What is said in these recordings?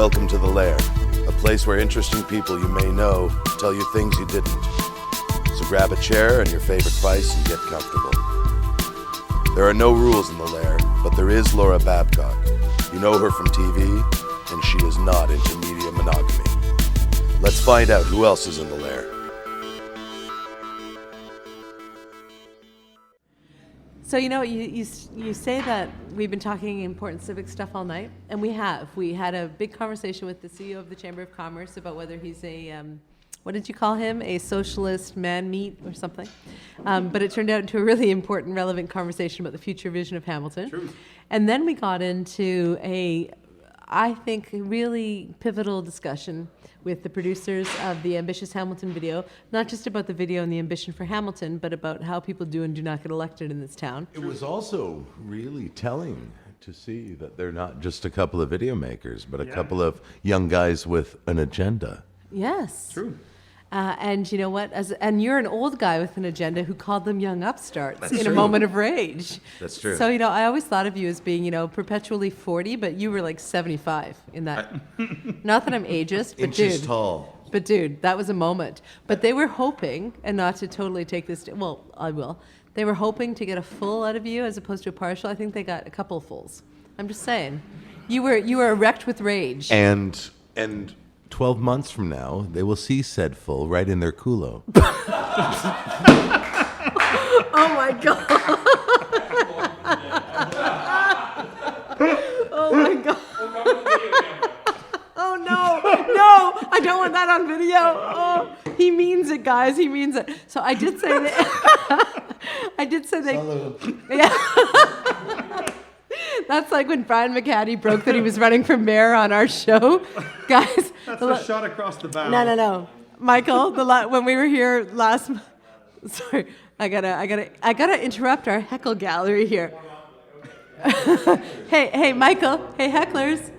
Welcome to the Lair, a place where interesting people you may know tell you things you didn't. So grab a chair and your favorite vice and get comfortable. There are no rules in the Lair, but there is Laura Babcock. You know her from TV, and she is not into media monogamy. Let's find out who else is in the Lair. So, you say that we've been talking important civic stuff all night, and we have. We had a big conversation with the CEO of the Chamber of Commerce about whether he's a, what did you call him? A socialist man-meat or something. But it turned out into a really important, relevant conversation about the future vision of Hamilton. True. And then we got into I think, really pivotal discussion with the producers of the Ambitious Hamilton video, not just about the video and the ambition for Hamilton, but about how people do and do not get elected in this town. It was also really telling to see that they're not just a couple of video makers, but a couple of young guys with an agenda. Yes. True. And you know what? And you're an old guy with an agenda who called them young upstarts That's in true. a moment of rage. That's true. So, I always thought of you as being, perpetually 40, but you were like 75 in that. Not that I'm ageist, but Inches dude. tall. But dude, that was a moment. But they were hoping, and not to totally take this, well, I will. They were hoping to get a full out of you as opposed to a partial. I think they got a couple of fulls. I'm just saying. You were erect with rage. And 12 months from now, they will see said full right in their culo. Oh my God. Oh my God. Oh no, I don't want that on video. Oh, he means it, guys. He means it. So I did say that. Yeah. That's like when Brian McCaddy broke that he was running for mayor on our show, guys. That's the shot across the bow. No. Michael, when we were here last. Sorry, I gotta interrupt our heckle gallery here. Hey, Michael. Hey, hecklers.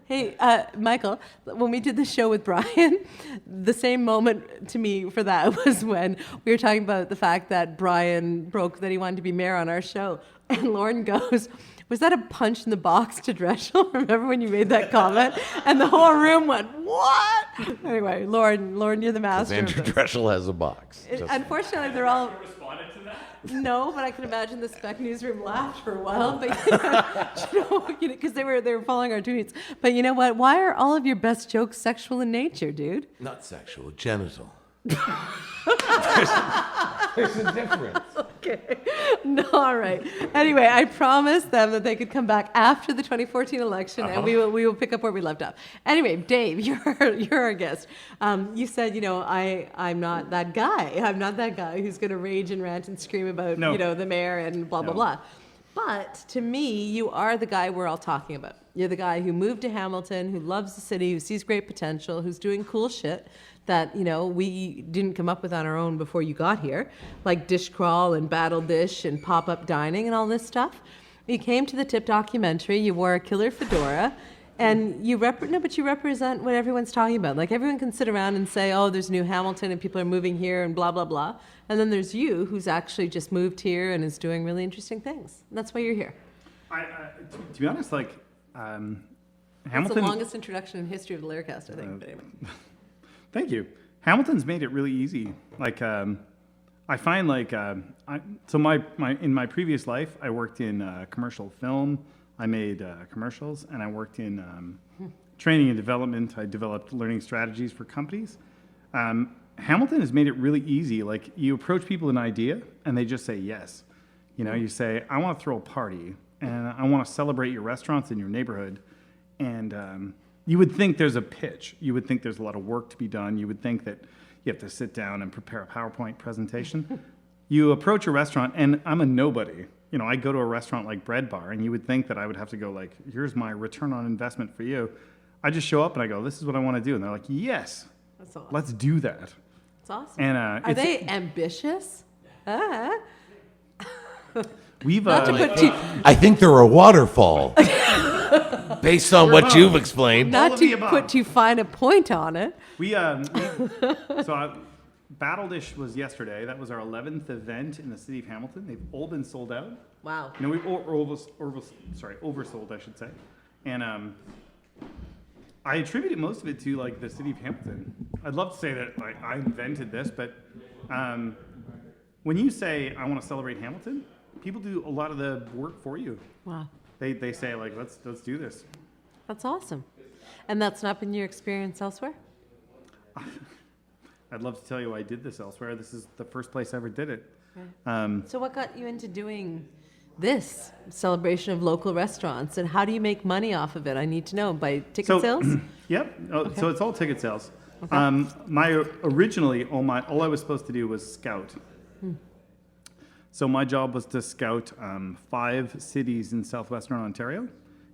Hey, Michael, when we did the show with Brian, the same moment to me for that was when we were talking about the fact that Brian broke that he wanted to be mayor on our show. And Lauren goes, was that a punch in the box to Dreschel? Remember when you made that comment? And the whole room went, what? Anyway, Lauren, you're the master Andrew of this. Dreschel has a box. Unfortunately, they're all... Responded to that? No, but I can imagine the Spec Newsroom laughed for a while, but because they were following our tweets. But you know what? Why are all of your best jokes sexual in nature, dude? Not sexual, genital. There's a difference. Okay. No, all right. Anyway, I promised them that they could come back after the 2014 election, and we will pick up where we left off. Anyway, Dave, you're our guest. You said, I'm not that guy. I'm not that guy who's going to rage and rant and scream about, the mayor and blah, blah, blah. But to me, you are the guy we're all talking about. You're the guy who moved to Hamilton, who loves the city, who sees great potential, who's doing cool shit that, we didn't come up with on our own before you got here, like dish crawl and battle dish and pop-up dining and all this stuff. You came to the Tip documentary, you wore a killer fedora, and you represent what everyone's talking about. Like, everyone can sit around and say, oh, there's new Hamilton and people are moving here and blah, blah, blah. And then there's you, who's actually just moved here and is doing really interesting things. And that's why you're here. To be honest, Hamilton... It's the longest introduction in history of the Laircast, I think. But anyway. Thank you. Hamilton's made it really easy. I find in my previous life, I worked in commercial film. I made commercials, and I worked in training and development. I developed learning strategies for companies. Hamilton has made it really easy. Like, you approach people with an idea, and they just say yes. You say, I want to throw a party, and I want to celebrate your restaurants in your neighborhood, and you would think there's a pitch. You would think there's a lot of work to be done. You would think that you have to sit down and prepare a PowerPoint presentation. You approach a restaurant, and I'm a nobody. I go to a restaurant like Bread Bar, and you would think that I would have to go here's my return on investment for you. I just show up and I go, this is what I want to do. And they're like, yes, that's awesome. Let's do that. That's awesome. And are they ambitious? We've I think they're a waterfall. Based on what you've explained. Not to put too fine a point on it. Battle Dish was yesterday. That was our 11th event in the city of Hamilton. They've all been sold out. Wow. We've oversold, I should say. And I attributed most of it to like the city of Hamilton. I'd love to say that like I invented this, but when you say I want to celebrate Hamilton, people do a lot of the work for you. Wow. They say like let's do this. That's awesome. And that's not been your experience elsewhere? I'd love to tell you I did this elsewhere. This is the first place I ever did it. Right. So what got you into doing this celebration of local restaurants, and how do you make money off of it? I need to know. By ticket sales? Yep. So it's all ticket sales. Okay. Originally all I was supposed to do was scout. So my job was to scout 5 cities in southwestern Ontario.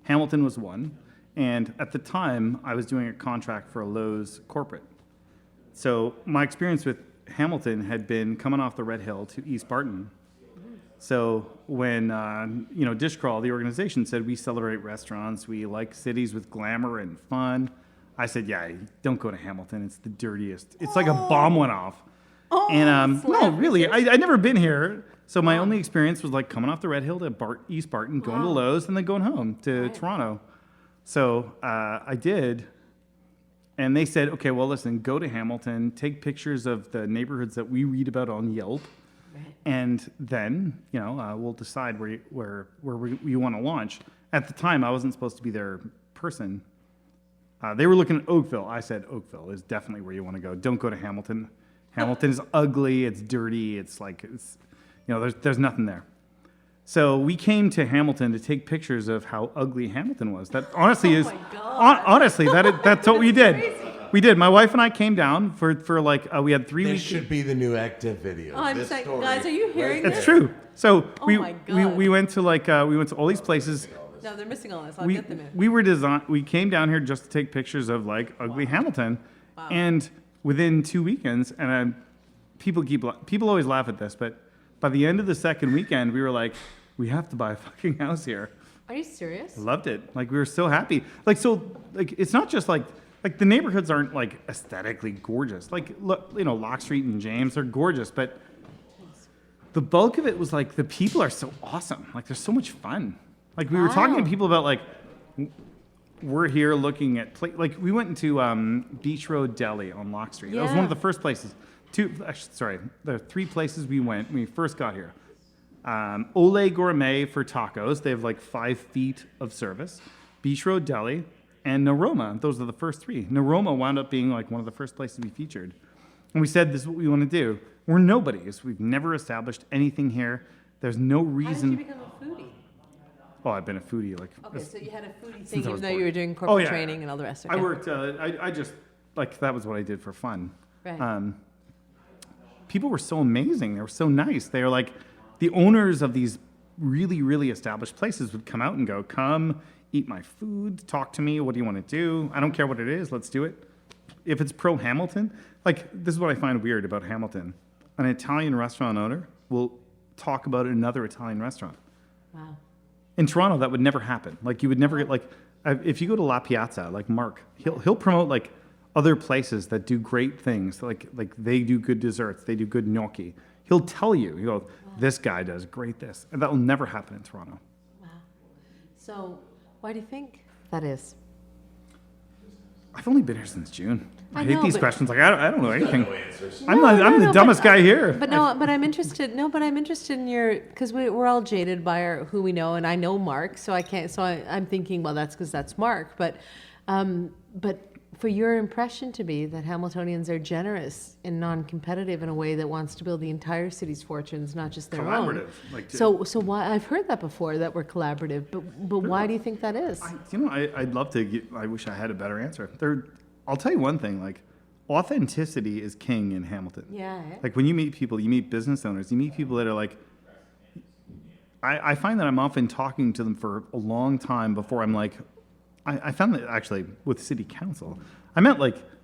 Hamilton was one, and at the time I was doing a contract for a Lowe's corporate. So my experience with Hamilton had been coming off the Red Hill to East Barton. So when Dish Crawl, the organization, said we celebrate restaurants, we like cities with glamour and fun, I said, yeah, don't go to Hamilton. It's the dirtiest. It's like a bomb went off. And no, really, I'd never been here. So my only experience was like coming off the Red Hill to East Barton, going to Lowe's, and then going home to Toronto. So I did. And they said, okay, well, listen, go to Hamilton, take pictures of the neighborhoods that we read about on Yelp. Right. And then, we'll decide where we want to launch. At the time, I wasn't supposed to be their person. They were looking at Oakville. I said, Oakville is definitely where you want to go. Don't go to Hamilton. Hamilton is ugly. It's dirty. There's nothing there. So we came to Hamilton to take pictures of how ugly Hamilton was. That honestly is, honestly, that's what we did. Crazy. We did. My wife and I came down for we had 3 This weeks. should be the new active video. Oh, I'm This saying, story guys, are you hearing It's this? true. So Oh my God. we went to all these places. No, they're missing all this. I'll get them in. We came down here just to take pictures of like ugly Hamilton, Wow. and within 2 weekends, and people always laugh at this, but by the end of the second weekend, we were like, we have to buy a fucking house here. Are you serious? Loved it. Like we were so happy. It's not just like the neighborhoods aren't like aesthetically gorgeous. Like look, Locke Street and James are gorgeous, but the bulk of it was like the people are so awesome. Like they're so much fun. Like we were talking to people about like we're here looking at we went into Beach Road Deli on Locke Street. That was one of the first places. There are 3 places we went when we first got here. Ole Gourmet for tacos. They have like 5 feet of service. Beach Road Deli and Naroma. Those are the first 3. Naroma wound up being like one of the first places we featured. And we said, this is what we want to do. We're nobodies. We've never established anything here. There's no reason. How did you become a foodie? Oh, I've been a foodie. Okay, so you had a foodie thing I even was though born. you were doing corporate yeah. training and all the rest. Okay. I worked, I just, that was what I did for fun. Right. People were so amazing. They were so nice. They were like, the owners of these really, really established places would come out and go, come, eat my food, talk to me. What do you want to do? I don't care what it is. Let's do it. If it's pro Hamilton, this is what I find weird about Hamilton. An Italian restaurant owner will talk about another Italian restaurant. Wow. In Toronto, that would never happen. You would never get if you go to La Piazza, Mark, he'll promote other places that do great things. Like they do good desserts, they do good gnocchi. He'll tell you, this guy does great this, and that will never happen in Toronto. Wow. So why do you think that is? I've only been here since June. I hate know, these but- questions. I don't know anything. No, I'm the dumbest guy here. But I'm interested. No, but I'm interested in because we're all jaded by who we know, and I know Mark, so I can't. So I'm thinking, well, that's because that's Mark. But for your impression to be that Hamiltonians are generous and non-competitive in a way that wants to build the entire city's fortunes, not just their own. Collaborative. So why I've heard that before, that we're collaborative, but why do you think that is? I'd love to. I wish I had a better answer. I'll tell you one thing. Authenticity is king in Hamilton. Yeah. When you meet people, you meet business owners, you meet people that are I find that I'm often talking to them for a long time before I'm I found that actually with city council. I met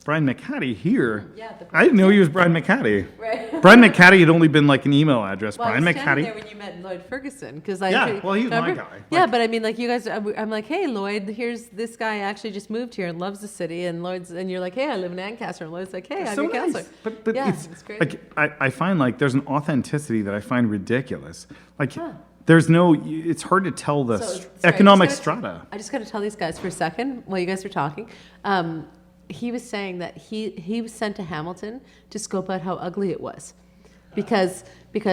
Brian McCaddy here. Yeah, I didn't know he was Brian McCaddy. Right. Brian McCaddy had only been an email address. Well, Brian I was standing there McCaddy. when you met Lloyd Ferguson because Well, he was my remember? guy. Yeah, but I mean, you guys. I'm like, hey, Lloyd, here's this guy actually just moved here and loves the city, and you're like, hey, I live in Ancaster, and Lloyd's like, hey, I'm So your nice. counselor. But yeah, it's crazy. I find there's an authenticity that I find ridiculous. there's no. It's hard to tell the So, sorry, economic I just gotta- strata. I just got to tell these guys for a second while you guys were talking. He was saying that he was sent to Hamilton to scope out how ugly it was, because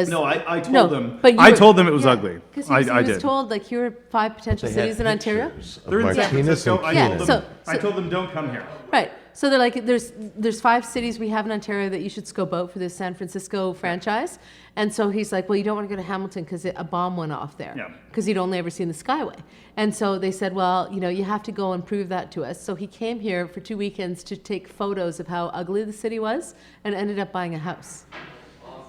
No, I told no, them. but you I were- told them it was yeah, ugly. 'cause I he was did. told like here are 5 potential They had cities in Ontario. pictures of They're in San Martinez Francisco. and I Yeah, told Keenan. them. so- I told them don't come here. Right. So they're like, there's 5 cities we have in Ontario that you should scope out for this San Francisco franchise. And so he's like, well, you don't want to go to Hamilton because a bomb went off there. Yeah. Because he'd only ever seen the Skyway. And so they said, well, you have to go and prove that to us. So he came here for 2 weekends to take photos of how ugly the city was and ended up buying a house.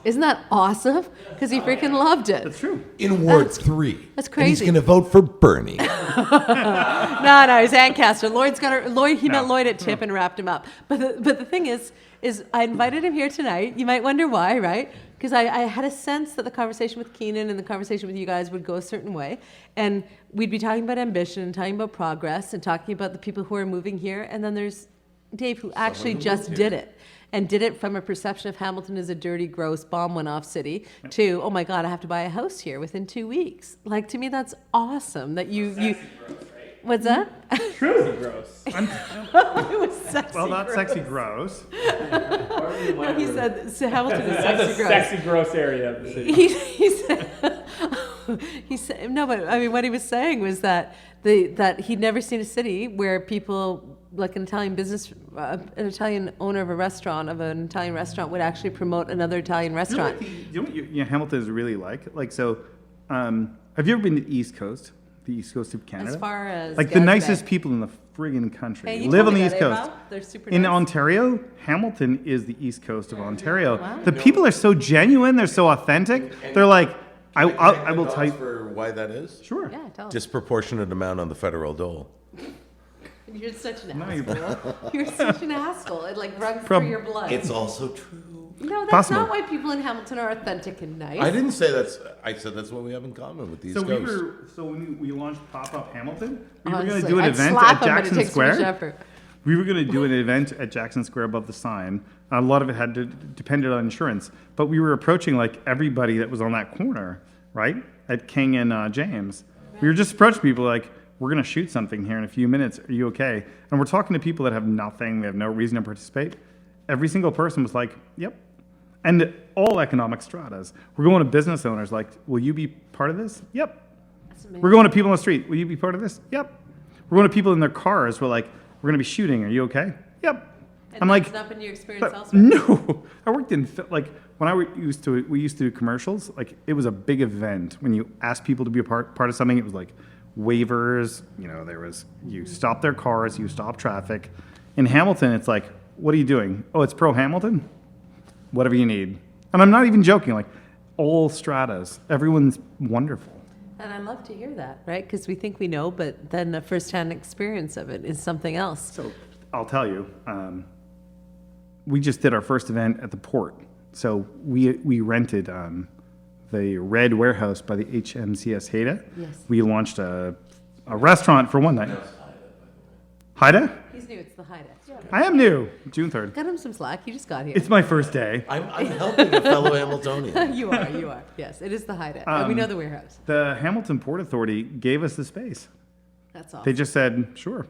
Isn't that awesome? Because he freaking loved it. That's true. In Ward That's- 3. that's And he's crazy. going to vote for Bernie. No, he's Ancaster. Lloyd's got Lloyd. He met No. Lloyd at Tip and wrapped him up. But the thing is I invited him here tonight. You might wonder why, right? Because I had a sense that the conversation with Keenan and the conversation with you guys would go a certain way, and we'd be talking about ambition, and talking about progress, and talking about the people who are moving here. And then there's Dave, who actually just did it. And did it from a perception of Hamilton as a dirty, gross, bomb went off city to, oh my God, I have to buy a house here within 2 weeks. Like, to me, that's awesome that you what's that? True. Gross. It was sexy. Well, that's gross. sexy gross. No, he said so Hamilton is That's sexy a gross. sexy, gross area of the city. He said, he said, no, but I mean, what he was saying was that that he'd never seen a city where people, like an Italian an Italian owner of an Italian restaurant would actually promote another Italian restaurant. You know what Hamilton is really like? Like, so, have you ever been to the East Coast? The East Coast of Canada? As far as like the Gaspé. nicest people in the friggin' country Hey, you live told on me the that, East Coast. Val? They're super In nice. Ontario, Hamilton is the East Coast of Ontario. Wow. The people are so genuine. They're so authentic. They're like, I will tell you. For why that is? Sure. Yeah, tell us. Disproportionate amount on the federal dole. You're such an No, you- asshole. You're such an asshole. It like runs From- through your blood. It's also true. No, that's Possible. not why people in Hamilton are authentic and nice. I didn't say that's. I said that's what we have in common with these So Coast. when we launched Pop Up Hamilton, we were Honestly, going to do an I'd event slap at him, but it Jackson takes too much Square. effort. We were going to do an event at Jackson Square above the sign. A lot of it had to depended on insurance, but we were approaching like everybody that was on that corner, right, at King and James. We were just approaching people like, we're going to shoot something here in a few minutes. Are you okay? And we're talking to people that have nothing. They have no reason to participate. Every single person was like, yep. And all economic stratas. We're going to business owners like, will you be part of this? Yep. That's amazing. We're going to people on the street. Will you be part of this? Yep. We're going to people in their cars. We're like, we're going to be shooting. Are you okay? Yep. And I'm that's like, not been your experience but elsewhere. no. I worked in like when we used to do commercials. Like it was a big event when you asked people to be a part of something. It was like waivers. You stop their cars. You stop traffic. In Hamilton, it's like, what are you doing? Oh, it's pro Hamilton. Whatever you need. And I'm not even joking. Like all stratas. Everyone's wonderful. And I love to hear that, right? Because we think we know, but then a first-hand experience of it is something else. So I'll tell you, we just did our first event at the port. So we rented the Red Warehouse by the HMCS Haida. Yes. We launched a restaurant for one night. Haida? He's new. It's the Haida. I am new. June 3rd. Cut him some slack. He just got here. It's my first day. I'm helping a fellow Hamiltonian. You are. Yes, it is the Haida. And we know the warehouse. The Hamilton Port Authority gave us the space. That's awesome. They just said, sure.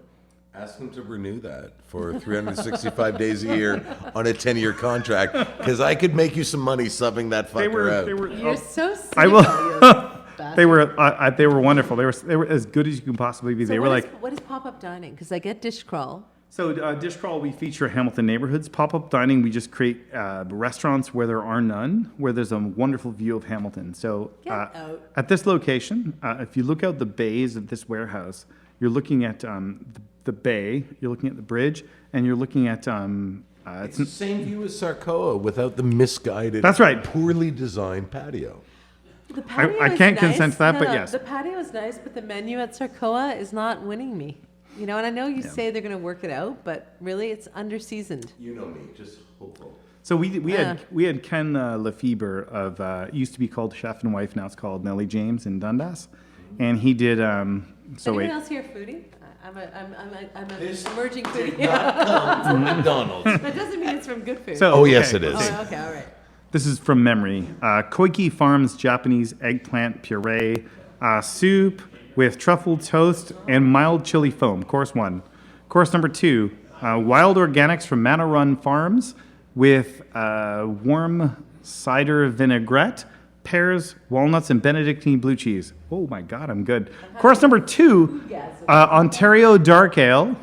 Ask them to renew that for 365 days a year on a 10-year contract, because I could make you some money subbing that fucker out. You're so cynical. I will. bastard. They were wonderful. They were as good as you can possibly be. So They were like, what is pop-up dining? Because I get dish crawl. so Dish Crawl, we feature Hamilton neighborhoods. Pop-up dining, we just create restaurants where there are none, where there's a wonderful view of Hamilton. So Get out. at this location, if you look out the bays of this warehouse, you're looking at the bay, you're looking at the bridge, and you're looking at It's the same view as Sarcoa without the misguided, That's right. poorly designed patio. The patio I is can't nice. consent to that, but No, yes. The patio is nice, but the menu at Sarcoa is not winning me. You know, and I know you say they're going to work it out, but really it's under-seasoned. You know me, just hopeful. So we had Ken Lefebvre of it used to be called Chef and Wife, now it's called Nellie James in Dundas, and he did. Anyone else here foodie? I'm a emerging foodie. Not come from McDonald's. That doesn't mean it's from good food. So Oh, yes, okay. it is. Oh, okay, all right. This is from memory. Koike Farms Japanese eggplant puree, soup with truffle toast and mild chili foam. Course 1. Course number 2, wild organics from Manna Run Farms with warm cider vinaigrette, pears, walnuts, and Benedictine blue cheese. Oh my God, I'm good. Course number 2, Ontario Dark Ale,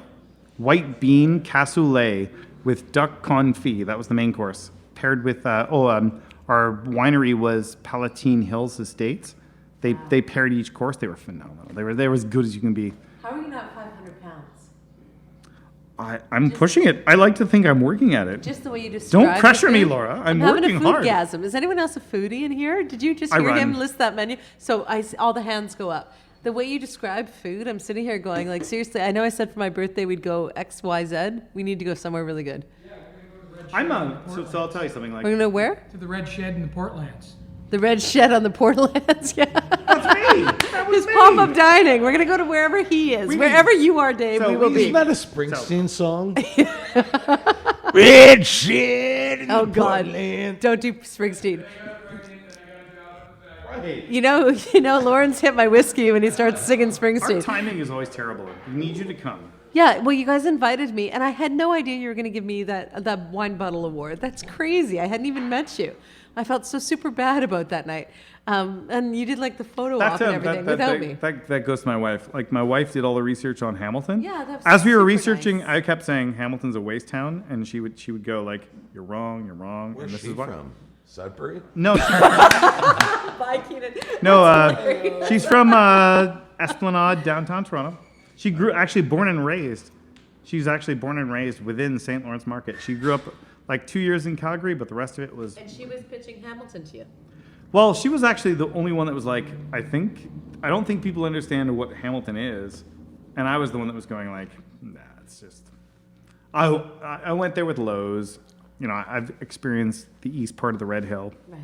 white bean cassoulet with duck confit. That was the main course. Paired with, our winery was Palatine Hills Estates. They paired each course. They were phenomenal. They were as good as you can be. How are you not 500 pounds? I'm pushing it. I like to think I'm working at it. Just the way you described Don't pressure the me, food. Laura. I'm having working a hard. foodgasm. Is anyone else a foodie in here? Did you just I hear him run. list that menu? So all the hands go up. The way you describe food, I'm sitting here going, like, seriously, I know I said for my birthday we'd go X, Y, Z. We need to go somewhere really good. So I'll tell you something. Like We're going to where? To the Red Shed in the Portlands. The Red Shed on the Portlands. Yeah. that's me. That was His me. pop-up dining. We're going to go to wherever he is. Wherever you are, Dave, So we will we- be. Isn't that a Springsteen song? Red Shed in Oh, the God. Portland. Don't do Springsteen. You know, Lawrence hit my whiskey when he starts singing Our Springsteen. timing is always terrible. We need you to come. Yeah, well, you guys invited me, and I had no idea you were going to give me that wine bottle award. That's crazy. I hadn't even met you. I felt so super bad about that night. And you did like the photo op and everything without me. That goes to my wife. Like my wife did all the research on Hamilton. Yeah, that was As we were super researching, nice. I kept saying Hamilton's a waste town, and she would go like, "You're wrong, Where's and this she is why." from? Sudbury? No, Bye, Keenan. no, she's from Esplanade, downtown Toronto. She grew born and raised. She's actually born and raised within St. Lawrence Market. She grew up like 2 years in Calgary, but the rest of it was. And she was pitching Hamilton to you. Well, she was actually the only one that was like, I don't think people understand what Hamilton is, and I was the one that was going like, nah, it's just. I went there with Lowe's. You know, I've experienced the east part of the Red Hill. Right.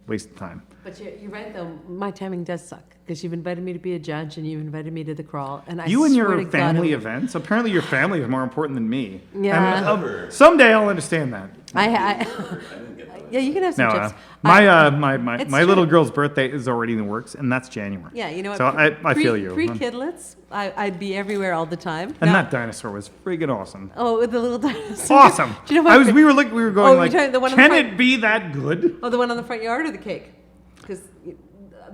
Waste of time. But you're right, though. My timing does suck because you've invited me to be a judge and you've invited me to the crawl. And You and swear to your God, family I'm- events. Apparently, your family is more important than me. Yeah. And, someday I'll understand that. Yeah, you can have some No, chips. my It's little true. girl's birthday is already in the works, and that's January. Yeah, you know what? So I feel you. Pre-kidlets, I'd be everywhere all the time. And Now- that dinosaur was friggin' awesome. Oh, with the little dinosaur. Awesome. Do you know what? We were going Oh, you're like, talking the one on the can front- it be that good? Oh, the one on the front yard or the cake? Because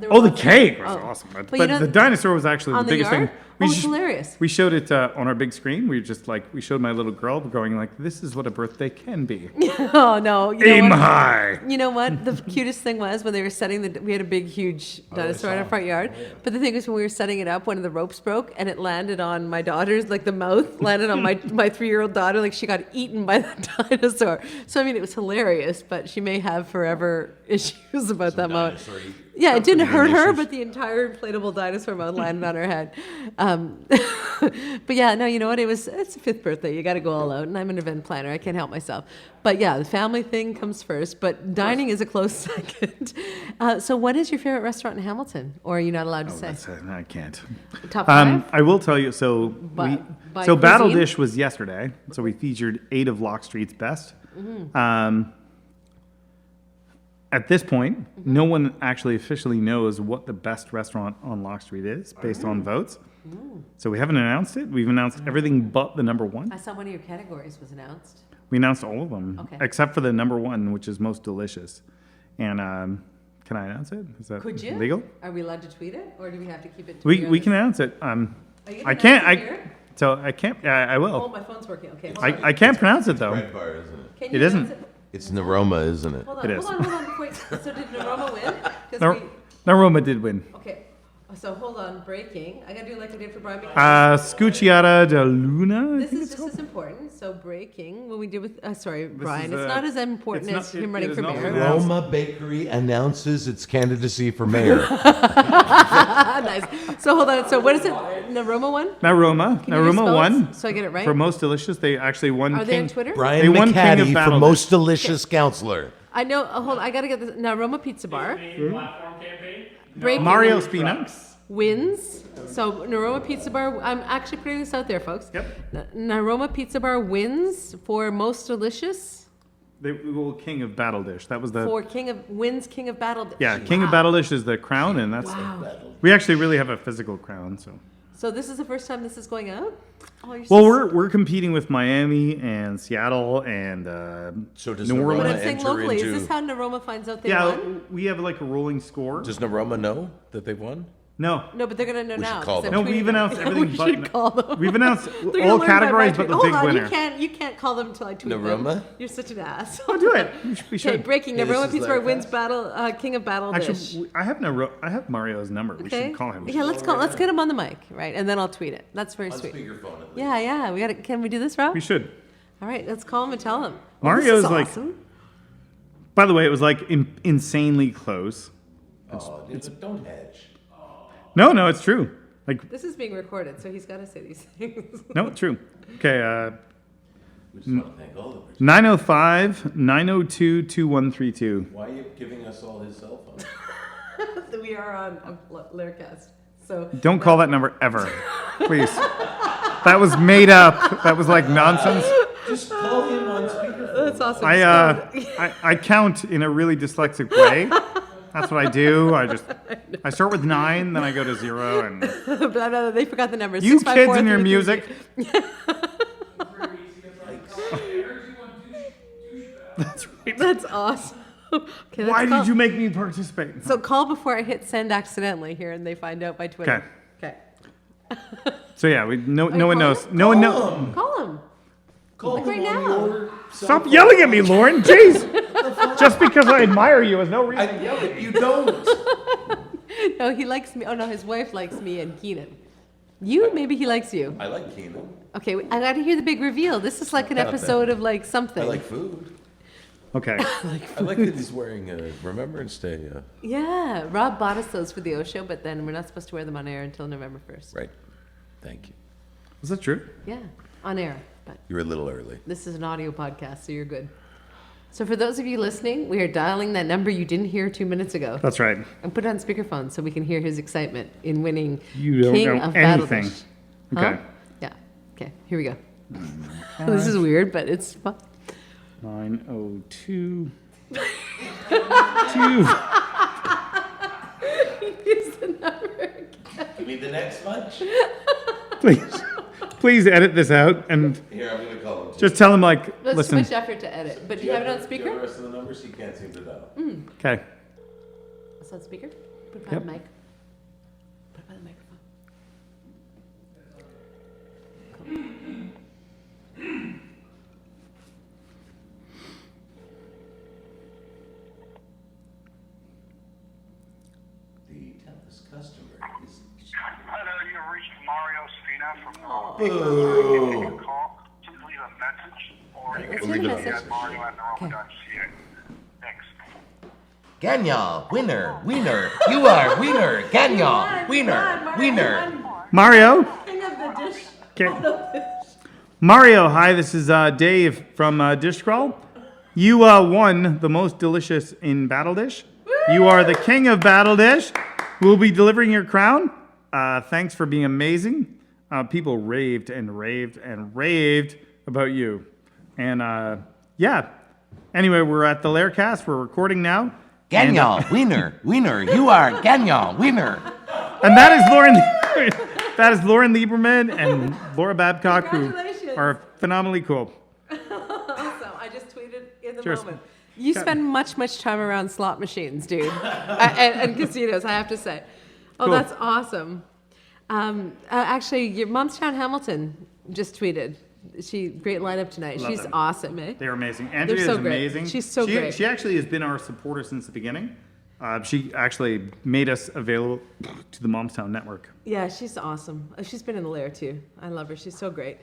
Oh, the cake was awesome. But you know, the dinosaur was actually the on the biggest yard? thing. Oh, it's hilarious. We showed it on our big screen. We showed my little girl going like, this is what a birthday can be. Oh no! You know Aim what? high. You know what? The cutest thing was when they were setting we had a big, huge dinosaur in our front yard. But the thing was, when we were setting it up, one of the ropes broke and it landed on my daughter's, like the mouth landed on my 3-year-old daughter. Like she got eaten by the dinosaur. So I mean, it was hilarious, but she may have forever issues about that moment. Yeah, it didn't hurt her, but the entire inflatable dinosaur mouth landed on her head. But yeah, no, you know what? It's a 5th birthday. You got to go all out, and I'm an event planner. I can't help myself. But yeah, the family thing comes first, but dining is a close second. So what is your favorite restaurant in Hamilton? Or are you not allowed to say? I can't. Top 5? I will tell you. So By Battle cuisine? Dish was yesterday. So we featured 8 of Lock Street's best. Mm-hmm. At this point, no one actually officially knows what the best restaurant on Lock Street is based on votes. So we haven't announced it. We've announced everything but the number 1. I saw one of your categories was announced. We announced all of them Okay. except for the number 1, which is most delicious. And can I announce it? Is that Could you? legal? Are we allowed to tweet it, or do we have to keep it? We can announce it. Are you gonna I can't. announce it here? So I can't. I Oh, will. my phone's working. Okay. Hold on. I can't pronounce it though. Red bar, isn't it? Can you it isn't. announce it? It's Naroma, isn't it? Hold on. It is. Hold on. Wait. So did Naroma win? 'Cause Nar- Naroma did win. Okay. So hold on. Breaking. I gotta do like I did for Brian. Scucciata de Luna. This is just as important. So breaking. What we did with Brian. is, It's not as important it's as not- him it running is for not mayor. for now. Roma Bakery announces its candidacy for mayor. Nice. So hold on. So what is it? Naroma won? Naroma. Can you just Naroma spell it won so I get it right? for most delicious. They actually won. Are they on Twitter? They Brian won King of McCaddy for Battle most delicious counselor. I know. Hold on. I gotta get this. Naroma Pizza Bar. Platform campaign. Breaking Mario Spina. wins. So Naroma Pizza Bar. I'm actually putting this out there, folks. Yep. Naroma Pizza Bar wins for most delicious. King of Battle Dish. That was the For King of Battle. yeah. King of Battle Dish is the crown, and that's Wow. we actually really have a physical crown. So this is the first time this is going out? Oh, you're Well, so we're competing with Miami and Seattle and So does New Naroma Orleans. But I'm saying enter locally, into? is this how Naroma finds out they yeah. won? We have like a rolling score. Does Naroma know that they've won? No, No, but they're gonna know We should now. call 'cause them. I've no. We've tweeted announced them. everything. We but should call them. We've announced They're gonna all learn by categories, my but the tweet. big Hold on, winner. You can't call them until I tweet Naroma? them. You're such an ass. Oh, do it. We Okay, should. breaking. Hey, this Naroma is Pittsburgh Lair wins battle. King of Battle Dish. Actually, I have Mario's number. We Okay. should call him. Yeah, let's get him on the mic, right? And then I'll tweet it. That's very sweet. Speakerphone at least. Yeah. We got it. Can we do this, Rob? We should. All right, let's call him and tell him. Mario's this is like- awesome. By the way, it was like insanely close. Oh, don't hedge. No, it's true. Like, This is being recorded, so he's got to say these things. no, it's true. Okay, We just want to thank all of them. 905-902-2132. Why are you giving us all his cell phone? We are on Laircast. So Don't call that number ever, please. That was made up. That was like nonsense. Just call him on speakerphone. that's awesome. I count in a really dyslexic way. That's what I do. I start with 9, then I go to 0, and Blah, blah, they forgot the numbers. you 654 kids and your 333. music. That's right. That's awesome. Okay, let's Why call- did you make me participate? So call before I hit send accidentally here, and they find out by Twitter. Okay. So yeah, no you one knows. calling? No one knows. Call him. Call Like him right on now. your cell Stop phone. yelling at me, Lauren. Jeez. Just because I admire you is no reason. I yell at you. Don't. No, he likes me. Oh no, his wife likes me and Keenan. Maybe he likes you. I like Keenan. Okay, I got to hear the big reveal. This is like an Not episode of like something. I like food. Okay. I like that he's wearing a Remembrance Day. Yeah, Rob bought us those for the O show, but then we're not supposed to wear them on air until November 1st. Right. Thank you. Is that true? Yeah, on air. But You were a little early. this is an audio podcast, so you're good. So for those of you listening, we are dialing that number you didn't hear 2 minutes ago. That's right. And put it on speakerphone so we can hear his excitement in winning You don't King know of Battle anything. Dish. Okay. Huh? Yeah. Okay, here we go. This is weird, but it's fun. 902. 2. Use the number again. Give me the next bunch. Please edit this out and Here, I'm going to call him. just tell him like, That's too listen. much effort to edit. But do you have it on Do you have speaker? the rest of the numbers? He can't seem to dial. Okay. It's on speaker? Put it by Yep. the mic. Put it by the microphone. The 10th customer is. Hi there, you have reached Mario Spina from Boo. call. Please leave a message or you Let's can leave a email message. at mario@normal.ca. Thanks. Ganya, winner, winner, you are winner, Ganya, winner, winner. Mario? King of the dish. Okay. Mario, hi, this is Dave from Dish Crawl. You won the most delicious in Battle Dish. You are the king of Battle Dish. We'll be delivering your crown. Thanks for being amazing. People raved and raved and raved about you. And yeah. Anyway, we're at the Laircast. We're recording now. Ganya, winner, winner, you are Ganya, winner. And that is Lauren. That is Lauren Lieberman and Laura Babcock, who Congratulations. are phenomenally cool. Awesome. I just tweeted in the Cheers. moment. You spend much time around slot machines, dude, and casinos, I have to say. Oh, Cool. that's awesome. Actually, your Momstown Hamilton just tweeted. Great lineup tonight. Love She's them. awesome, eh? They're amazing. Andrea so is great. amazing. She's so great. She actually has been our supporter since the beginning. She actually made us available to the Momstown network. Yeah, she's awesome. She's been in the Lair too. I love her. She's so great.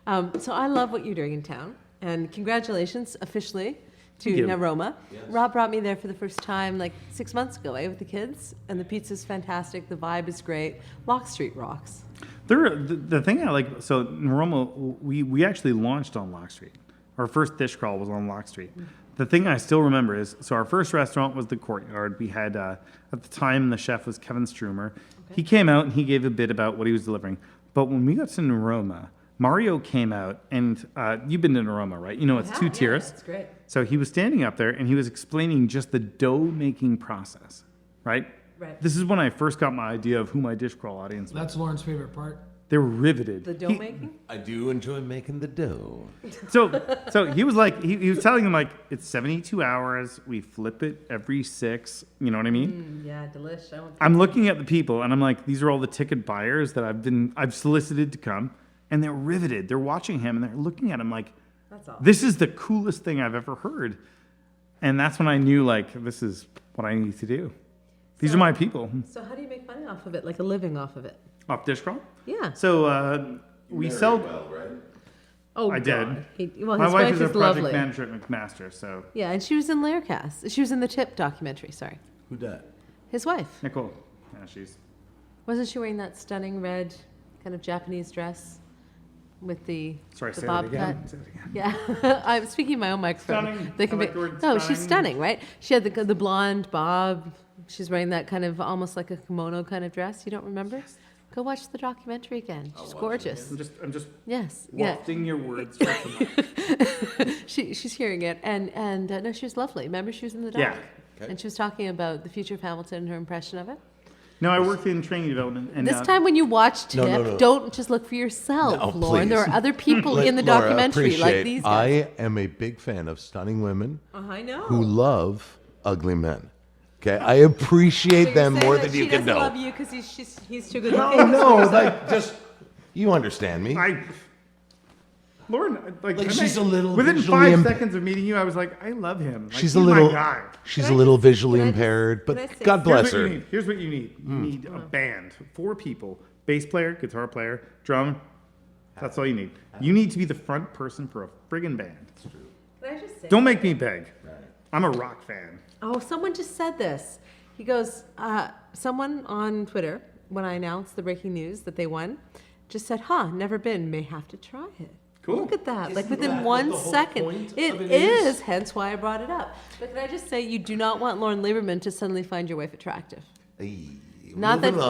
So I love what you're doing in town. And congratulations officially to Thank you. Naroma. Rob brought me there for the first time like 6 months ago, with the kids. And the pizza's fantastic. The vibe is great. Lock Street rocks. The thing I like, so Naroma, we actually launched on Lock Street. Our first dish crawl was on Lock Street. The thing I still remember is, so our first restaurant was the Courtyard. We had, at the time, the chef was Kevin Strumer. He came out and he gave a bit about what he was delivering. But when we got to Naroma, Mario came out, and you've been to Roma, right? You know, it's two tiers. That's great. So he was standing up there, and he was explaining just the dough making process, right? Right. This is when I first got my idea of who my dish crawl audience was. That's Lauren's favorite part. They were riveted. The dough making? I do enjoy making the dough. So he was like, he was telling them like, it's 72 hours. We flip it every 6. You know what I mean? Yeah, delish. I'm looking at the people, and I'm like, these are all the ticket buyers that I've solicited to come, and they're riveted. They're watching him, and they're looking at him like, That's all. this is the coolest thing I've ever heard. And that's when I knew like, this is what I need to do. These are my people. So how do you make money off of it? Like a living off of it? Off dish crawl. Yeah. So we sell. Well, right? Oh, I God. did. Well, My his wife is a project lovely. manager at McMaster, so Yeah, and she was in Lair cast. She was in the Tip documentary. Sorry, Who dat? his wife. Nicole. Yeah, she's. Wasn't she wearing that stunning red kind of Japanese dress with the Sorry, the say bob that again. cut? Say that again. Yeah, I'm speaking in my own microphone. Stunning. They can I like be. the word No, she's stunning. stunning, right? She had the blonde bob. She's wearing that kind of almost like a kimono kind of dress. You don't remember? Go watch the documentary again. She's gorgeous. I'm just Yes. Yeah. wafting your words. Right from my- She's hearing it, and no, she was lovely. Remember, she was in the doc, Yeah. and she was talking about the future of Hamilton and her impression of it. No, I worked in training development, and This time, when you watch Tip, no. don't just look for yourself, No, Lauren. There please. are other people in the Laura, documentary, like appreciate, these guys. I am a big fan of stunning women I know. who love ugly men. Okay, I appreciate them more than you she can doesn't know. love you because he's too good No, looking. no, like just you understand me. Lauren, like she's a little within visually 5 seconds of meeting you, I was like, I love him. Like, She's he's a little, my guy. she's Can a I little just- visually can I just- impaired, can I but say- God bless Here's what you her. need. Here's what you need. You need a band, 4 people: bass player, guitar player, drum. That's all you need. You need to be the front person for a friggin' band. Can I just say? Don't make me beg. I'm a rock fan. Oh, someone just said this. He goes, someone on Twitter, when I announced the breaking news that they won, just said, never been, may have to try it. Cool. Look at that. Like Isn't within that what 1 the whole second. point It of it is, is? hence why I brought it up. But can I just say, you do not want Lauren Lieberman to suddenly find your wife attractive. Not that, Move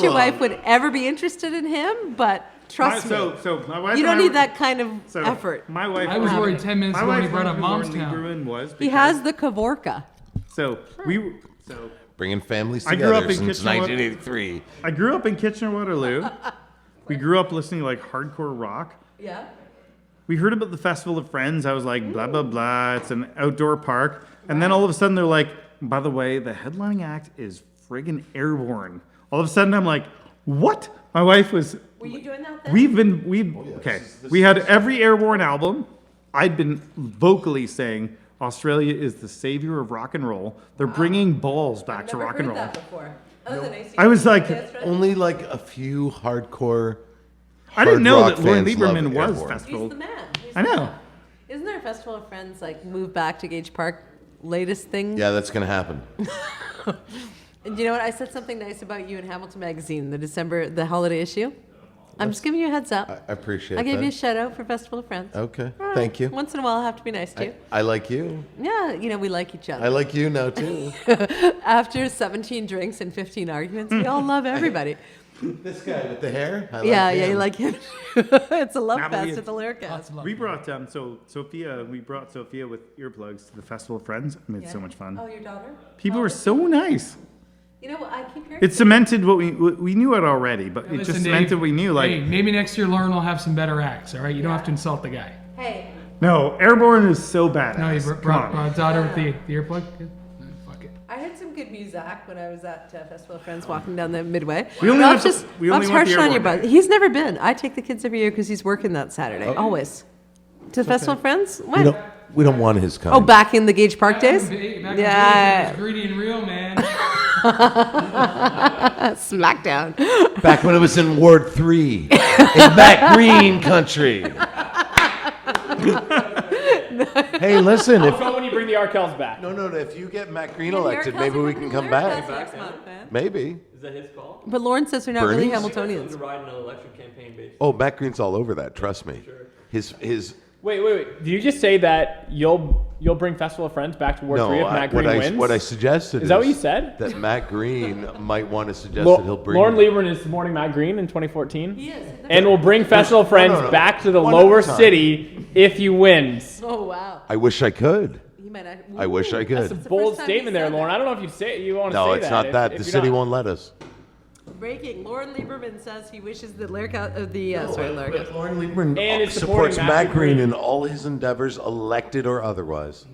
your along. wife would ever be interested in him, but trust me. So my wife. You don't and I need were- that kind of so effort. My wife. I was worried 10 minutes My ago when wife he brought knew up who Lauren Momstown. Lieberman was. He because- has the Kavorka. So So Bringing families I grew up together in since Kitchener. 1983. I grew up in Kitchener-Waterloo. We grew up listening to like hardcore rock. Yeah. We heard about the Festival of Friends. I was like, blah, blah, blah. It's an outdoor park. And then all of a sudden they're like, by the way, the headlining act is friggin' Airborne. All of a sudden I'm like, what? My wife was, Were you doing that then? okay. We had every Airborne album. I'd been vocally saying Australia is the savior of rock and roll. They're bringing balls back to Never rock heard and roll. that before. Other than AC/DC. I was like, Only like a few hardcore. I didn't know hard that rock Lauren fans love Lieberman was Airborne. festival. He's the man. He's I the know. man. Isn't there a Festival of Friends like move back to Gage Park latest thing? Yeah, that's gonna happen. And you know what? I said something nice about you in Hamilton Magazine, the holiday issue. I'm just giving you a heads up. I appreciate I gave that. you a shout out for Festival of Friends. Okay, All right. thank you. Once in a while, I have to be nice to you. I like you. Yeah, we like each I other. like you now too. After 17 drinks and 15 arguments, we all love everybody. This guy with the hair. I like Yeah, him. you like him. It's a love Now, but fest we- at the Lyricast. We brought we brought Sophia with earplugs to the Festival of Friends. We had so much fun. Oh, your daughter? People were so nice. You know what? I keep hearing. It cemented what we knew it already, but it Listen, just Dave, cemented what we knew. Like, hey, maybe next year Lauren will have some better acts, all right? You don't have to insult the guy. Hey, no, Airborne is so badass. No, you Come brought on. daughter with the earplug? Good. No, fuck it. I heard some good music when I was at Festival of Friends walking down the Midway. We only Bob's went to- we only Bob's went to harsh on you, Airborne. but he's never been. I take the kids every year because he's working that Saturday, always. To the Festival of Friends? When? We don't want his kind. Oh, back in the Gage Park days? Back in the Yeah. days, it was greedy and real, man. Smackdown. Back when it was in Ward 3, in that green country. Hey, listen, if Go when you bring the Arkells back. no, if you get Matt Green elected, maybe we can come back. Next month, man. Maybe. Is that his call? But Lauren says they're not really Bernie's? Hamiltonians. To ride an election campaign based. Oh, Matt Green's all over that. Trust me. His Wait. Did you just say that you'll bring Festival of Friends back to Ward 3 if Matt Green wins? What I suggested Is that what you said? That Matt Green might want to suggest that he'll bring... Lauren Lieberman is supporting Matt Green in 2014. He is. And will bring Festival of Friends back to the lower city if he wins. Oh, wow. I wish I could. He might not. I wish I could. That's a bold statement there, Lauren. I don't know if you want to say that. No, it's not that. The city won't let us. Breaking. Lauren Lieberman says he wishes that Lair Cast, Lauren Lieberman And is supports supporting Matt Matt Green Green in all his endeavors, elected or otherwise.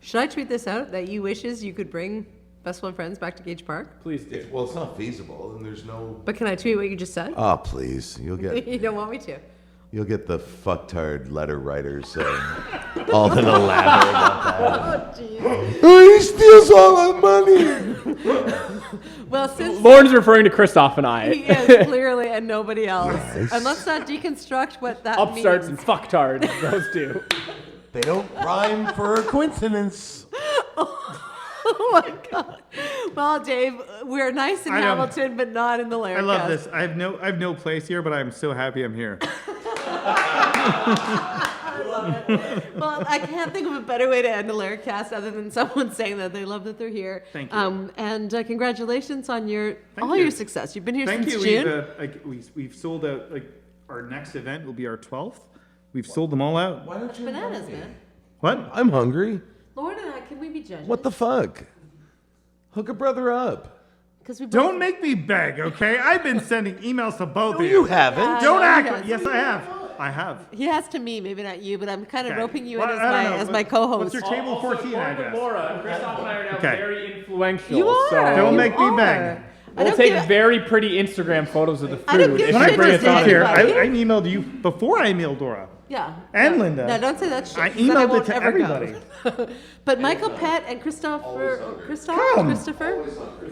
Should I tweet this out that you wishes you could bring Festival of Friends back to Gage Park? Please do. Well, it's not feasible, and there's no... But can I tweet what you just said? Oh, please. You'll get You don't want me to. the fucktard letter writers all in a ladder about that. Oh, jeez. Oh, he steals all our money. Well, since Lauren's referring to Christoph and I. he is clearly and nobody else. And let's not deconstruct what that Upstarts means. and fucktards, those two. They don't rhyme for a coincidence. Oh my God. Well, Dave, we're nice in I know. Hamilton, but not in the Lair I love Cast. this. I have no place here, but I'm so happy I'm here. Well, I can't think of a better way to end a Lair Cast other than someone saying that they love that they're here. Thank you. And congratulations on your Thank all you. your success. You've been here Thank since you. June. We've sold out. Our next event will be our 12th. We've sold them all out. Why don't you Bananas, man. What? I'm hungry. Lauren and I, can we be judges? What the fuck? Hook a brother up. Because we both- Don't make me beg, okay? I've been sending emails to both of No, you. you haven't. Yeah. Don't No, he act. has. Yes, I have. I have. He has to me, maybe not you, but I'm kind of Okay. roping you Well, in I don't know. as my co-host. What's your table 14 address? Laura, Christoph and I are now Okay. very influential. You are. So Don't You make me are. beg. I we'll don't take give- very pretty Instagram photos of the I don't food give if When I you bring shit us first to got here, I anybody. emailed you before I emailed Dora. Yeah. And No. Linda. No, don't say that shit. I 'cause then I emailed it won't to ever go. everybody. But Michael Pett and Christopher, Come. Christopher?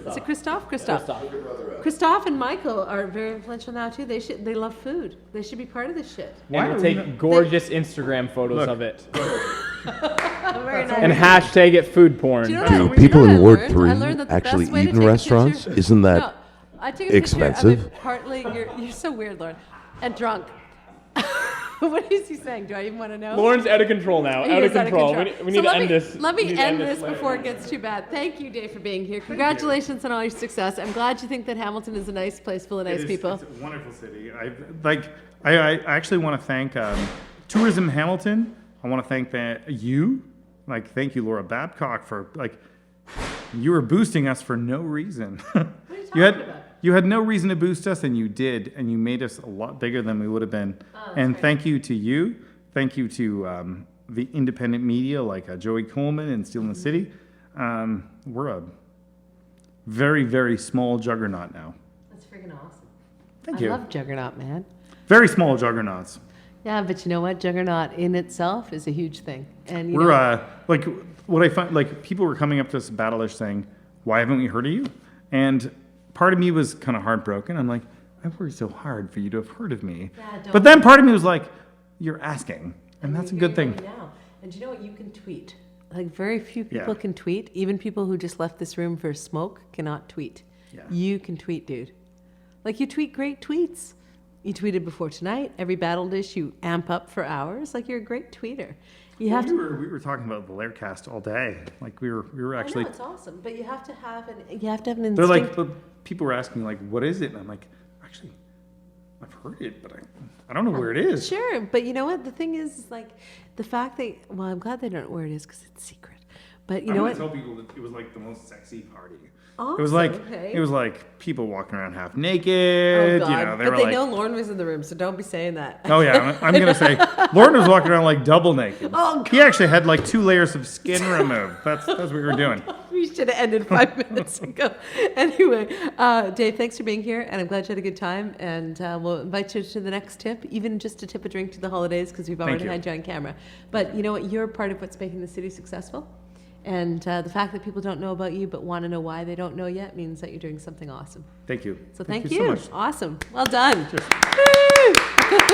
Is it Christoph? Christoph and Michael are very influential now too. They love food. They should be part of this shit. Why And we'll are we take not- gorgeous Instagram photos Look. of it. Very nice. And hashtag it food porn. Do you know Do what I- people you know in what I Ward learned? 3 I learned that the actually best way to eat in take a restaurants? picture- Isn't that No, I took a expensive? picture of it partly, you're so weird, Lauren, and drunk. What is he saying? Do I even want to know? Lauren's out of control now. He Out of is control. control. We need So to end this. Let we me need to end this later. before it gets too bad. Thank you, Dave, for being here. Congratulations on all your success. I'm glad you think that Hamilton is a nice place full of nice people. It's a wonderful city. I actually want to thank Tourism Hamilton. I want to thank you. Thank you, Laura Babcock, for you were boosting us for no reason. What are you talking about? You had no reason to boost us, and you did, and you made us a lot bigger than we would have been. And great. thank you to you. Thank you to the independent media like Joey Coleman and Steel in the City. We're a very, very small juggernaut now. That's freaking awesome. Thank I you. love Juggernaut, man. Very small juggernauts. Yeah, but you know what? Juggernaut in itself is a huge thing. And you We're know, what I find people were coming up to us Battle-ish saying, "Why haven't we heard of you?" And part of me was kind of heartbroken. I'm like, I worked so hard for you to have heard of me. Yeah, don't- But then part of me was like, you're asking, and that's a you're good thing. hearing me now. And you know what? You can tweet. Very few people Yeah. can tweet. Even people who just left this room for a smoke cannot tweet. Yeah. You can tweet, dude. You tweet great tweets. You tweeted before tonight. Every battle dish you amp up for hours. You're a great tweeter. You have to. We were talking about the Lair cast all day. We were actually. I know it's awesome, but you have to have an instinct. They're like, but people were asking what is it? And I'm like, actually, I've heard it, but I don't know where it is. Sure, but you know what? The thing is the fact that, well, I'm glad they don't know where it is because it's secret. But you know what? tell people that it was the most sexy party. Awesome, It was okay. it was people walking around half Oh, naked. God. They But were they know Lauren was in the room, so don't be saying that. Oh yeah, I'm gonna say Lauren was walking around double naked. Oh, He actually had 2 layers of skin removed. That's what we were doing. We should have ended 5 minutes ago. Anyway, Dave, thanks for being here, and I'm glad you had a good time. And we'll invite you to the next tip, even just to tip a drink to the holidays, because we've already you. had you on camera. But you know what? You're part of what's making the city successful. And the fact that people don't know about you but want to know why they don't know yet means that you're doing something awesome. Thank you. So thank so you. much. Awesome. Well done.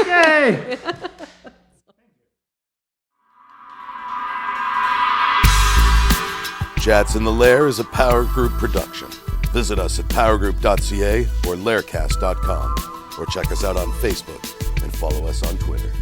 Yay! Chats in the Lair is a Power Group production. Visit us at powergroup.ca or laircast.com, or check us out on Facebook and follow us on Twitter.